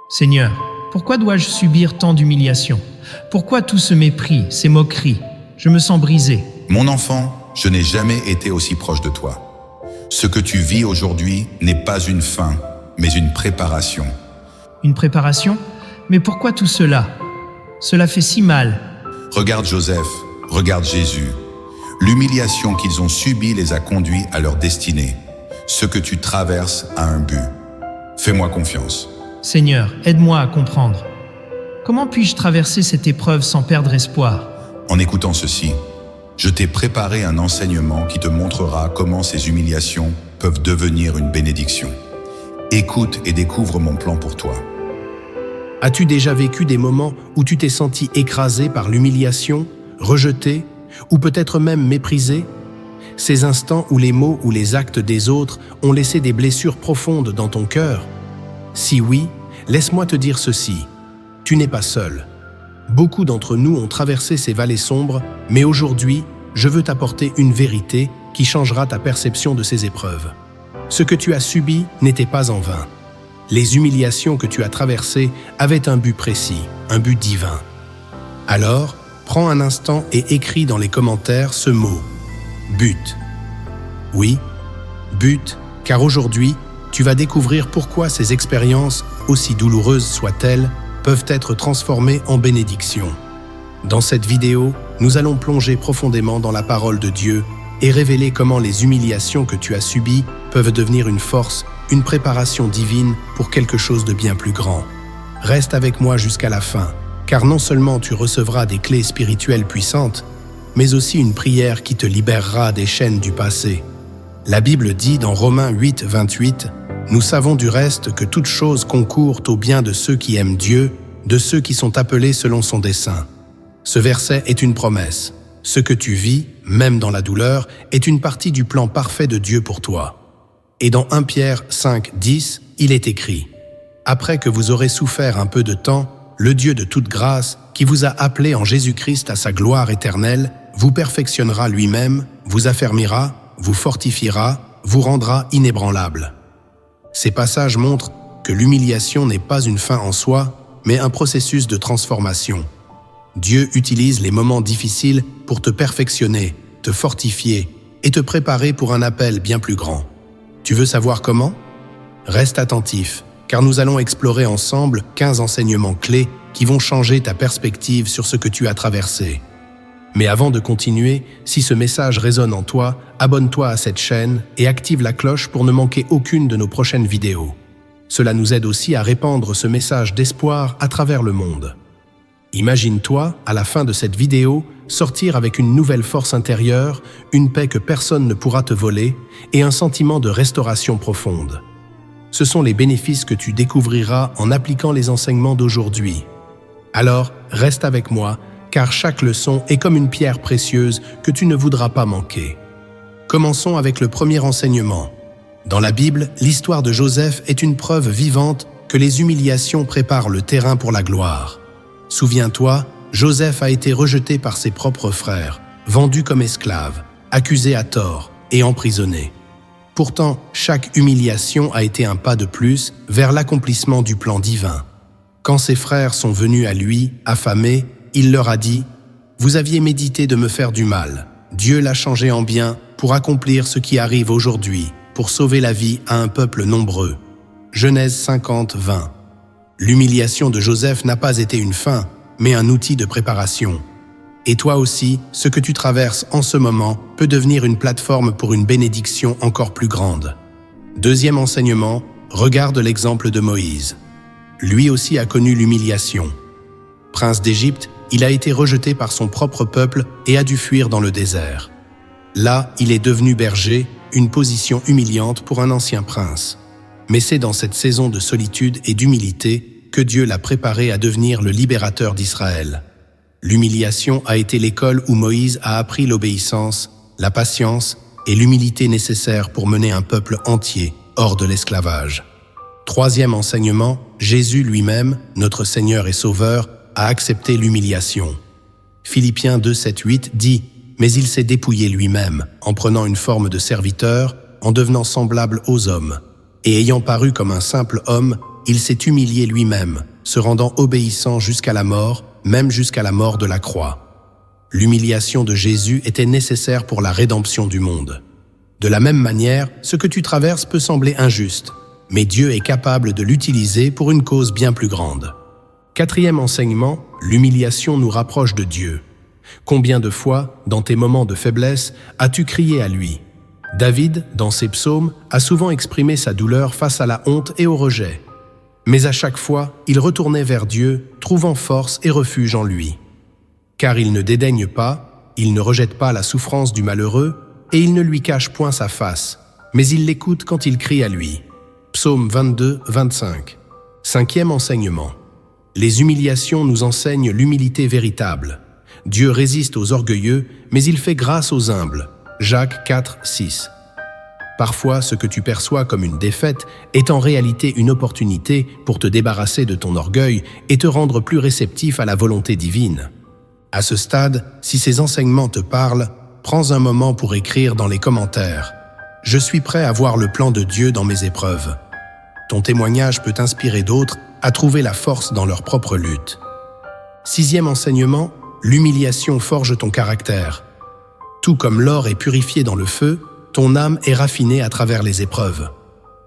Seigneur, pourquoi dois-je subir tant d'humiliations? Pourquoi tout ce mépris, ces moqueries? Je me sens brisé. Mon enfant, je n'ai jamais été aussi proche de toi. Ce que tu vis aujourd'hui n'est pas une fin, mais une préparation. Une préparation? Mais pourquoi tout cela? Cela fait si mal. Regarde Joseph, regarde Jésus. L'humiliation qu'ils ont subie les a conduits à leur destinée. Ce que tu traverses a un but. Fais-moi confiance. Seigneur, aide-moi à comprendre. Comment puis-je traverser cette épreuve sans perdre espoir? En écoutant ceci, je t'ai préparé un enseignement qui te montrera comment ces humiliations peuvent devenir une bénédiction. Écoute et découvre mon plan pour toi. As-tu déjà vécu des moments où tu t'es senti écrasé par l'humiliation, rejeté ou peut-être même méprisé? Ces instants où les mots ou les actes des autres ont laissé des blessures profondes dans ton cœur? Si oui, laisse-moi te dire ceci. Tu n'es pas seul. Beaucoup d'entre nous ont traversé ces vallées sombres, mais aujourd'hui, je veux t'apporter une vérité qui changera ta perception de ces épreuves. Ce que tu as subi n'était pas en vain. Les humiliations que tu as traversées avaient un but précis, un but divin. Alors, prends un instant et écris dans les commentaires ce mot « but ». Oui, but, car aujourd'hui, tu vas découvrir pourquoi ces expériences, aussi douloureuses soient-elles, peuvent être transformées en bénédictions. Dans cette vidéo, nous allons plonger profondément dans la parole de Dieu et révéler comment les humiliations que tu as subies peuvent devenir une force, une préparation divine pour quelque chose de bien plus grand. Reste avec moi jusqu'à la fin, car non seulement tu recevras des clés spirituelles puissantes, mais aussi une prière qui te libérera des chaînes du passé. La Bible dit dans Romains 8, 28, « Nous savons du reste que toute chose concourt au bien de ceux qui aiment Dieu, de ceux qui sont appelés selon son dessein. » Ce verset est une promesse. Ce que tu vis, même dans la douleur, est une partie du plan parfait de Dieu pour toi. Et dans 1 Pierre 5, 10, il est écrit « Après que vous aurez souffert un peu de temps, le Dieu de toute grâce, qui vous a appelé en Jésus-Christ à sa gloire éternelle, vous perfectionnera lui-même, vous affermira, vous fortifiera, vous rendra inébranlable. » Ces passages montrent que l'humiliation n'est pas une fin en soi, mais un processus de transformation. Dieu utilise les moments difficiles pour te perfectionner, te fortifier et te préparer pour un appel bien plus grand. Tu veux savoir comment? Reste attentif, car nous allons explorer ensemble 15 enseignements clés qui vont changer ta perspective sur ce que tu as traversé. Mais avant de continuer, si ce message résonne en toi, abonne-toi à cette chaîne et active la cloche pour ne manquer aucune de nos prochaines vidéos. Cela nous aide aussi à répandre ce message d'espoir à travers le monde. Imagine-toi, à la fin de cette vidéo, sortir avec une nouvelle force intérieure, une paix que personne ne pourra te voler et un sentiment de restauration profonde. Ce sont les bénéfices que tu découvriras en appliquant les enseignements d'aujourd'hui. Alors, reste avec moi, car chaque leçon est comme une pierre précieuse que tu ne voudras pas manquer. Commençons avec le premier enseignement. Dans la Bible, l'histoire de Joseph est une preuve vivante que les humiliations préparent le terrain pour la gloire. Souviens-toi, Joseph a été rejeté par ses propres frères, vendu comme esclave, accusé à tort et emprisonné. Pourtant, chaque humiliation a été un pas de plus vers l'accomplissement du plan divin. Quand ses frères sont venus à lui, affamés, il leur a dit « Vous aviez médité de me faire du mal. Dieu l'a changé en bien pour accomplir ce qui arrive aujourd'hui, pour sauver la vie à un peuple nombreux. » Genèse 50, 20. L'humiliation de Joseph n'a pas été une fin, mais un outil de préparation. Et toi aussi, ce que tu traverses en ce moment peut devenir une plateforme pour une bénédiction encore plus grande. Deuxième enseignement, regarde l'exemple de Moïse. Lui aussi a connu l'humiliation. Prince d'Égypte, il a été rejeté par son propre peuple et a dû fuir dans le désert. Là, il est devenu berger, une position humiliante pour un ancien prince. Mais c'est dans cette saison de solitude et d'humilité que Dieu l'a préparé à devenir le libérateur d'Israël. L'humiliation a été l'école où Moïse a appris l'obéissance, la patience et l'humilité nécessaires pour mener un peuple entier hors de l'esclavage. Troisième enseignement, Jésus lui-même, notre Seigneur et Sauveur, a accepté l'humiliation. Philippiens 2, 7, 8 dit « Mais il s'est dépouillé lui-même, en prenant une forme de serviteur, en devenant semblable aux hommes. Et ayant paru comme un simple homme, il s'est humilié lui-même, se rendant obéissant jusqu'à la mort, même jusqu'à la mort de la croix. L'humiliation de Jésus était nécessaire pour la rédemption du monde. De la même manière, ce que tu traverses peut sembler injuste, mais Dieu est capable de l'utiliser pour une cause bien plus grande. Quatrième enseignement, l'humiliation nous rapproche de Dieu. Combien de fois, dans tes moments de faiblesse, as-tu crié à lui? David, dans ses psaumes, a souvent exprimé sa douleur face à la honte et au rejet. Mais à chaque fois, il retournait vers Dieu, trouvant force et refuge en lui. Car il ne dédaigne pas, il ne rejette pas la souffrance du malheureux, et il ne lui cache point sa face, mais il l'écoute quand il crie à lui. Psaume 22, 25. Cinquième enseignement. Les humiliations nous enseignent l'humilité véritable. Dieu résiste aux orgueilleux, mais il fait grâce aux humbles. Jacques 4, 6. Parfois, ce que tu perçois comme une défaite est en réalité une opportunité pour te débarrasser de ton orgueil et te rendre plus réceptif à la volonté divine. À ce stade, si ces enseignements te parlent, prends un moment pour écrire dans les commentaires « Je suis prêt à voir le plan de Dieu dans mes épreuves ». Ton témoignage peut inspirer d'autres à trouver la force dans leur propre lutte. Sixième enseignement, l'humiliation forge ton caractère. Tout comme l'or est purifié dans le feu, ton âme est raffinée à travers les épreuves.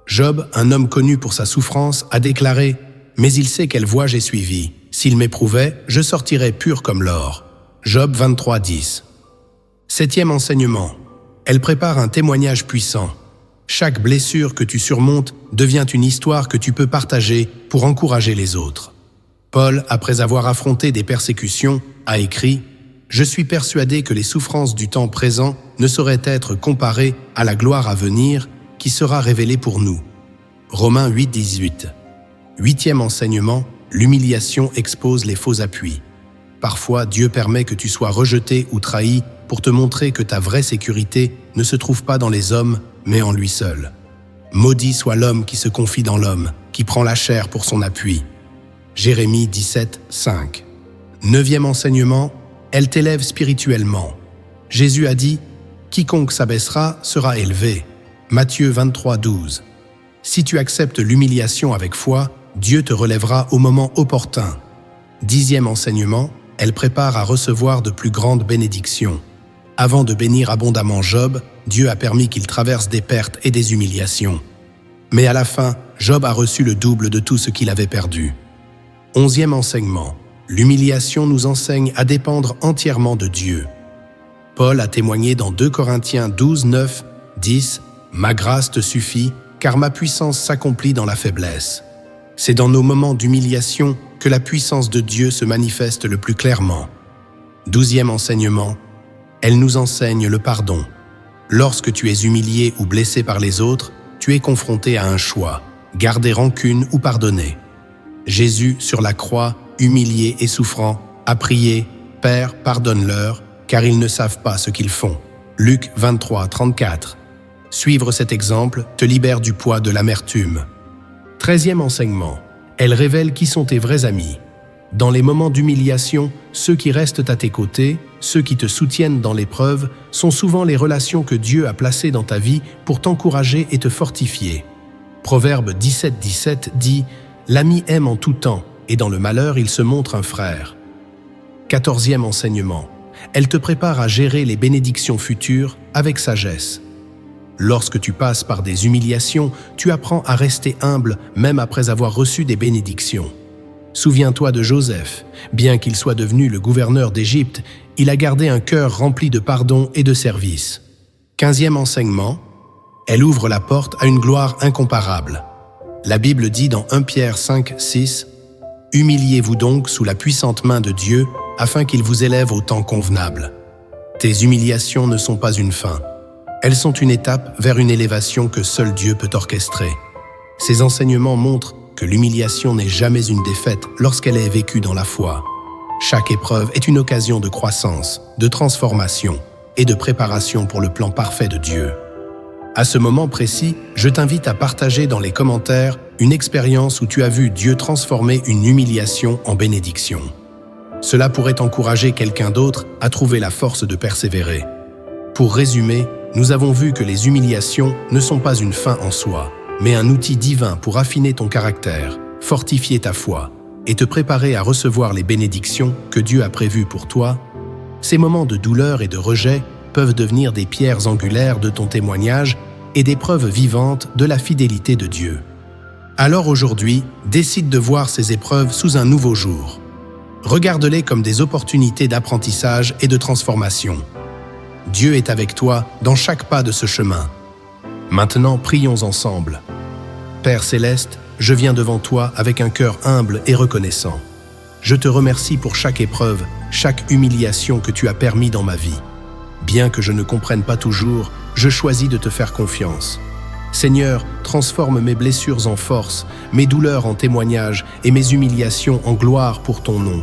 Job, un homme connu pour sa souffrance, a déclaré « Mais il sait quelle voie j'ai suivie. S'il m'éprouvait, je sortirais pur comme l'or. » Job 23, 10. Septième enseignement. Elle prépare un témoignage puissant. Chaque blessure que tu surmontes devient une histoire que tu peux partager pour encourager les autres. Paul, après avoir affronté des persécutions, a écrit « Je suis persuadé que les souffrances du temps présent ne sauraient être comparées à la gloire à venir qui sera révélée pour nous. » Romains 8, 18. Huitième enseignement, l'humiliation expose les faux appuis. Parfois, Dieu permet que tu sois rejeté ou trahi pour te montrer que ta vraie sécurité ne se trouve pas dans les hommes, mais en lui seul. Maudit soit l'homme qui se confie dans l'homme, qui prend la chair pour son appui. Jérémie 17, 5. Neuvième enseignement, elle t'élève spirituellement. Jésus a dit « Quiconque s'abaissera sera élevé » Matthieu 23, 12. Si tu acceptes l'humiliation avec foi, Dieu te relèvera au moment opportun. Dixième enseignement, elle prépare à recevoir de plus grandes bénédictions. Avant de bénir abondamment Job, Dieu a permis qu'il traverse des pertes et des humiliations. Mais à la fin, Job a reçu le double de tout ce qu'il avait perdu. Onzième enseignement, l'humiliation nous enseigne à dépendre entièrement de Dieu. Paul a témoigné dans 2 Corinthiens 12, 9, 10 « Ma grâce te suffit, car ma puissance s'accomplit dans la faiblesse. » C'est dans nos moments d'humiliation que la puissance de Dieu se manifeste le plus clairement. 12e enseignement, elle nous enseigne le pardon. Lorsque tu es humilié ou blessé par les autres, tu es confronté à un choix, garder rancune ou pardonner. Jésus, sur la croix, humilié et souffrant, a prié « Père, pardonne-leur, car ils ne savent pas ce qu'ils font. » Luc 23, 34. Suivre cet exemple te libère du poids de l'amertume. 13e enseignement, elle révèle qui sont tes vrais amis. Dans les moments d'humiliation, ceux qui restent à tes côtés, ceux qui te soutiennent dans l'épreuve, sont souvent les relations que Dieu a placées dans ta vie pour t'encourager et te fortifier. Proverbe 17, 17 dit « L'ami aime en tout temps, et dans le malheur il se montre un frère. » 14e enseignement, elle te prépare à gérer les bénédictions futures avec sagesse. Lorsque tu passes par des humiliations, tu apprends à rester humble même après avoir reçu des bénédictions. Souviens-toi de Joseph. Bien qu'il soit devenu le gouverneur d'Égypte, il a gardé un cœur rempli de pardon et de service. 15e enseignement, elle ouvre la porte à une gloire incomparable. La Bible dit dans 1 Pierre 5, 6 « Humiliez-vous donc sous la puissante main de Dieu afin qu'il vous élève au temps convenable. » Tes humiliations ne sont pas une fin. Elles sont une étape vers une élévation que seul Dieu peut orchestrer. Ces enseignements montrent que l'humiliation n'est jamais une défaite lorsqu'elle est vécue dans la foi. Chaque épreuve est une occasion de croissance, de transformation et de préparation pour le plan parfait de Dieu. À ce moment précis, je t'invite à partager dans les commentaires une expérience où tu as vu Dieu transformer une humiliation en bénédiction. Cela pourrait encourager quelqu'un d'autre à trouver la force de persévérer. Pour résumer, nous avons vu que les humiliations ne sont pas une fin en soi, mais un outil divin pour affiner ton caractère, fortifier ta foi et te préparer à recevoir les bénédictions que Dieu a prévues pour toi, ces moments de douleur et de rejet peuvent devenir des pierres angulaires de ton témoignage et des preuves vivantes de la fidélité de Dieu. Alors aujourd'hui, décide de voir ces épreuves sous un nouveau jour. Regarde-les comme des opportunités d'apprentissage et de transformation. Dieu est avec toi dans chaque pas de ce chemin. Maintenant, prions ensemble. Père céleste, je viens devant toi avec un cœur humble et reconnaissant. Je te remercie pour chaque épreuve, chaque humiliation que tu as permis dans ma vie. Bien que je ne comprenne pas toujours, je choisis de te faire confiance. Seigneur, transforme mes blessures en force, mes douleurs en témoignages et mes humiliations en gloire pour ton nom.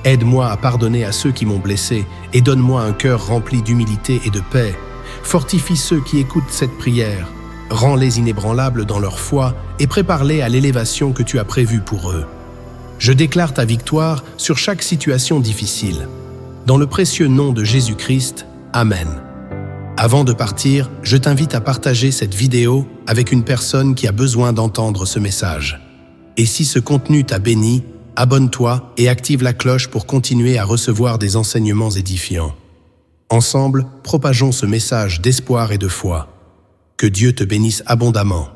Aide-moi à pardonner à ceux qui m'ont blessé et donne-moi un cœur rempli d'humilité et de paix. Fortifie ceux qui écoutent cette prière. Rends-les inébranlables dans leur foi et prépare-les à l'élévation que tu as prévue pour eux. Je déclare ta victoire sur chaque situation difficile. Dans le précieux nom de Jésus-Christ, Amen. Avant de partir, je t'invite à partager cette vidéo avec une personne qui a besoin d'entendre ce message. Et si ce contenu t'a béni, abonne-toi et active la cloche pour continuer à recevoir des enseignements édifiants. Ensemble, propageons ce message d'espoir et de foi. Que Dieu te bénisse abondamment.